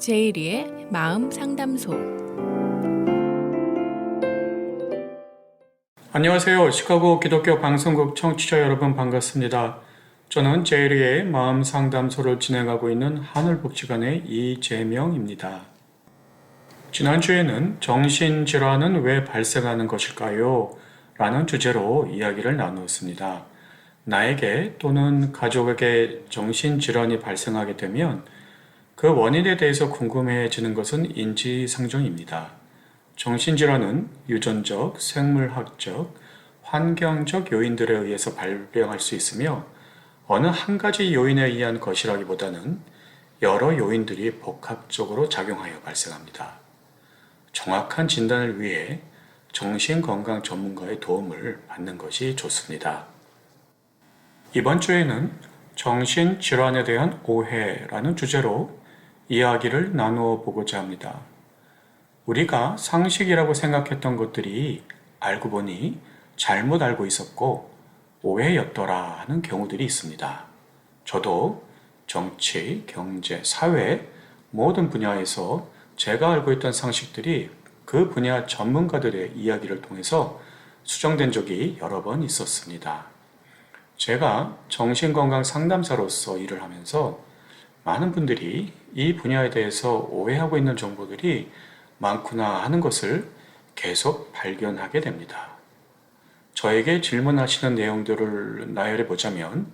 제이리의 마음 상담소. 안녕하세요. 시카고 기독교 방송국 청취자 여러분 반갑습니다. 저는 제이리의 마음 상담소를 진행하고 있는 하늘복지관의 이재명입니다. 지난주에는 정신질환은 왜 발생하는 것일까요? 라는 주제로 이야기를 나누었습니다. 나에게 또는 가족에게 정신질환이 발생하게 되면 그 원인에 대해서 궁금해지는 것은 인지상정입니다. 정신질환은 유전적, 생물학적, 환경적 요인들에 의해서 발병할 수 있으며 어느 한 가지 요인에 의한 것이라기보다는 여러 요인들이 복합적으로 작용하여 발생합니다. 정확한 진단을 위해 정신건강 전문가의 도움을 받는 것이 좋습니다. 이번 주에는 정신질환에 대한 오해라는 주제로 이야기를 나누어 보고자 합니다. 우리가 상식이라고 생각했던 것들이 알고 보니 잘못 알고 있었고 오해였더라 하는 경우들이 있습니다. 저도 정치, 경제, 사회 모든 분야에서 제가 알고 있던 상식들이 그 분야 전문가들의 이야기를 통해서 수정된 적이 여러 번 있었습니다. 제가 정신건강 상담사로서 일을 하면서 많은 분들이 이 분야에 대해서 오해하고 있는 정보들이 많구나 하는 것을 계속 발견하게 됩니다. 저에게 질문하시는 내용들을 나열해 보자면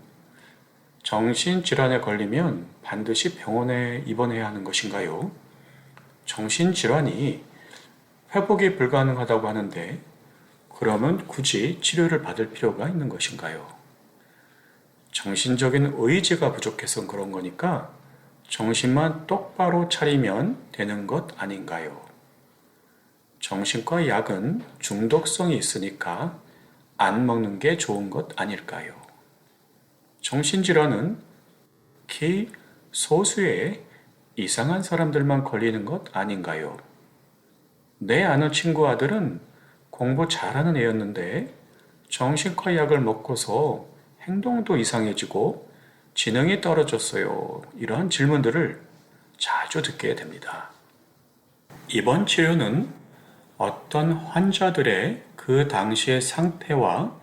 정신질환에 걸리면 반드시 병원에 입원해야 하는 것인가요? 정신질환이 회복이 불가능하다고 하는데 그러면 굳이 치료를 받을 필요가 있는 것인가요? 정신적인 의지가 부족해서 그런 거니까 정신만 똑바로 차리면 되는 것 아닌가요? 정신과 약은 중독성이 있으니까 안 먹는 게 좋은 것 아닐까요? 정신질환은 특히 소수의 이상한 사람들만 걸리는 것 아닌가요? 내 아는 친구 아들은 공부 잘하는 애였는데 정신과 약을 먹고서 행동도 이상해지고 지능이 떨어졌어요. 이러한 질문들을 자주 듣게 됩니다. 이번 치료는 어떤 환자들의 그 당시의 상태와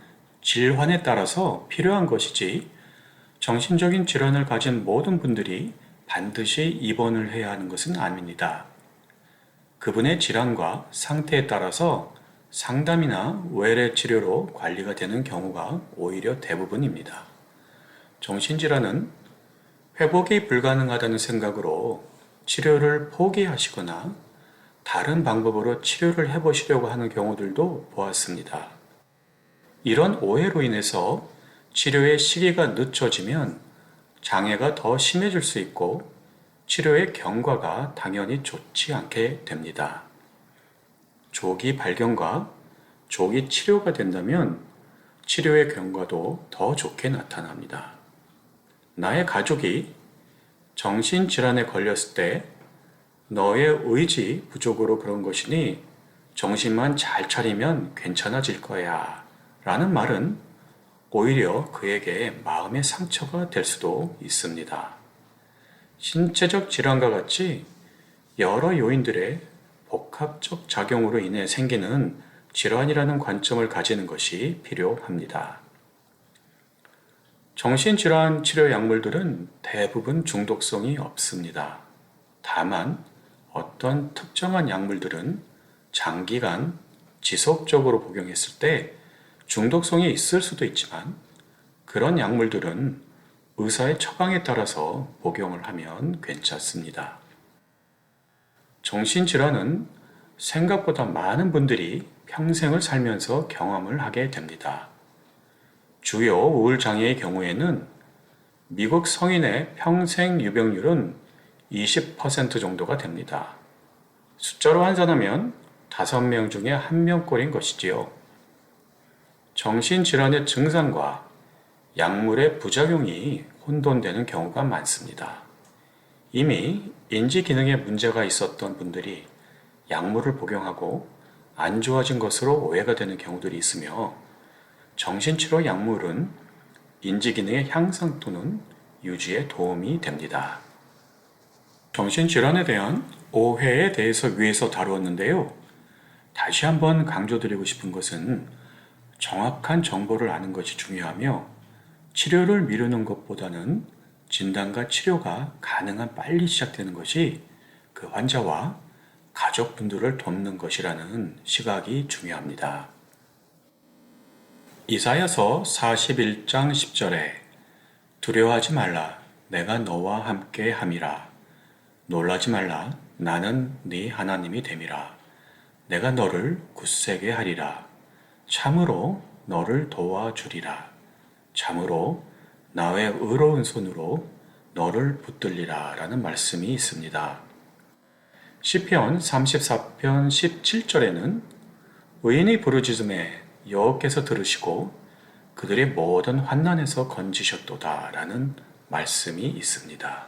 질환에 따라서 필요한 것이지 정신적인 질환을 가진 모든 분들이 반드시 입원을 해야 하는 것은 아닙니다. 그분의 질환과 상태에 따라서 상담이나 외래 치료로 관리가 되는 경우가 오히려 대부분입니다. 정신질환은 회복이 불가능하다는 생각으로 치료를 포기하시거나 다른 방법으로 치료를 해보시려고 하는 경우들도 보았습니다. 이런 오해로 인해서 치료의 시기가 늦춰지면 장애가 더 심해질 수 있고 치료의 경과가 당연히 좋지 않게 됩니다. 조기 발견과 조기 치료가 된다면 치료의 경과도 더 좋게 나타납니다. 나의 가족이 정신질환에 걸렸을 때 너의 의지 부족으로 그런 것이니 정신만 잘 차리면 괜찮아질 거야 라는 말은 오히려 그에게 마음의 상처가 될 수도 있습니다. 신체적 질환과 같이 여러 요인들의 복합적 작용으로 인해 생기는 질환이라는 관점을 가지는 것이 필요합니다. 정신질환 치료 약물들은 대부분 중독성이 없습니다. 다만 어떤 특정한 약물들은 장기간 지속적으로 복용했을 때 중독성이 있을 수도 있지만 그런 약물들은 의사의 처방에 따라서 복용을 하면 괜찮습니다. 정신질환은 생각보다 많은 분들이 평생을 살면서 경험을 하게 됩니다. 주요 우울장애의 경우에는 미국 성인의 평생 유병률은 20% 정도가 됩니다. 숫자로 환산하면 5명 중에 1명꼴인 것이지요. 정신질환의 증상과 약물의 부작용이 혼돈되는 경우가 많습니다. 이미 인지기능에 문제가 있었던 분들이 약물을 복용하고 안 좋아진 것으로 오해가 되는 경우들이 있으며 정신치료 약물은 인지기능의 향상 또는 유지에 도움이 됩니다. 정신질환에 대한 오해에 대해서 위에서 다루었는데요. 다시 한번 강조드리고 싶은 것은 정확한 정보를 아는 것이 중요하며 치료를 미루는 것보다는 진단과 치료가 가능한 빨리 시작되는 것이 그 환자와 가족분들을 돕는 것이라는 시각이 중요합니다. 이사야서 41장 10절에 두려워하지 말라 내가 너와 함께 함이라 놀라지 말라 나는 네 하나님이 됨이라 내가 너를 굳세게 하리라 참으로 너를 도와주리라 참으로 나의 의로운 손으로 너를 붙들리라 라는 말씀이 있습니다. 시편 34편 17절에는 의인이 부르짖음에 여호와께서 들으시고 그들의 모든 환난에서 건지셨도다 라는 말씀이 있습니다.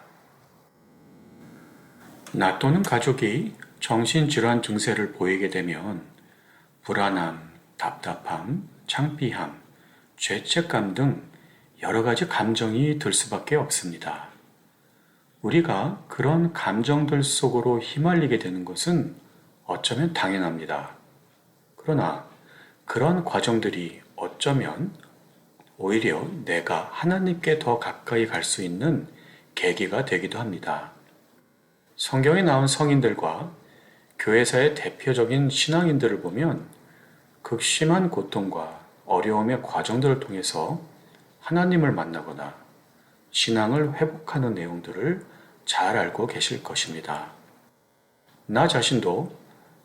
나 또는 가족이 정신질환 증세를 보이게 되면 불안함, 답답함, 창피함, 죄책감 등 여러 가지 감정이 들 수밖에 없습니다. 우리가 그런 감정들 속으로 휘말리게 되는 것은 어쩌면 당연합니다. 그러나 그런 과정들이 어쩌면 오히려 내가 하나님께 더 가까이 갈 수 있는 계기가 되기도 합니다. 성경에 나온 성인들과 교회사의 대표적인 신앙인들을 보면 극심한 고통과 어려움의 과정들을 통해서 하나님을 만나거나 신앙을 회복하는 내용들을 잘 알고 계실 것입니다. 나 자신도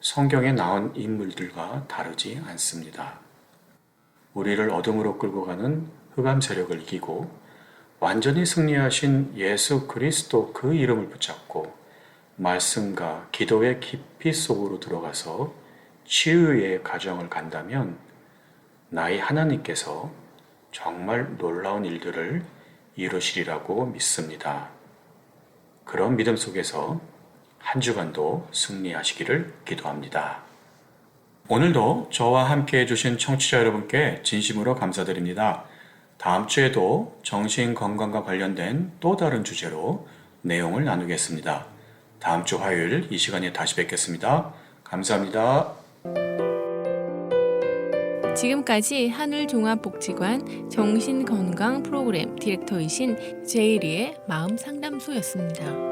성경에 나온 인물들과 다르지 않습니다. 우리를 어둠으로 끌고 가는 흑암 세력을 이기고 완전히 승리하신 예수 그리스도 그 이름을 붙잡고 말씀과 기도의 깊이 속으로 들어가서 치유의 과정을 간다면 나의 하나님께서 정말 놀라운 일들을 이루시리라고 믿습니다. 그런 믿음 속에서 한 주간도 승리하시기를 기도합니다. 오늘도 저와 함께 해주신 청취자 여러분께 진심으로 감사드립니다. 다음 주에도 정신 건강과 관련된 또 다른 주제로 내용을 나누겠습니다. 다음 주 화요일 이 시간에 다시 뵙겠습니다. 감사합니다. 지금까지 하늘종합복지관 정신건강 프로그램 디렉터이신 제이리의 마음상담소였습니다.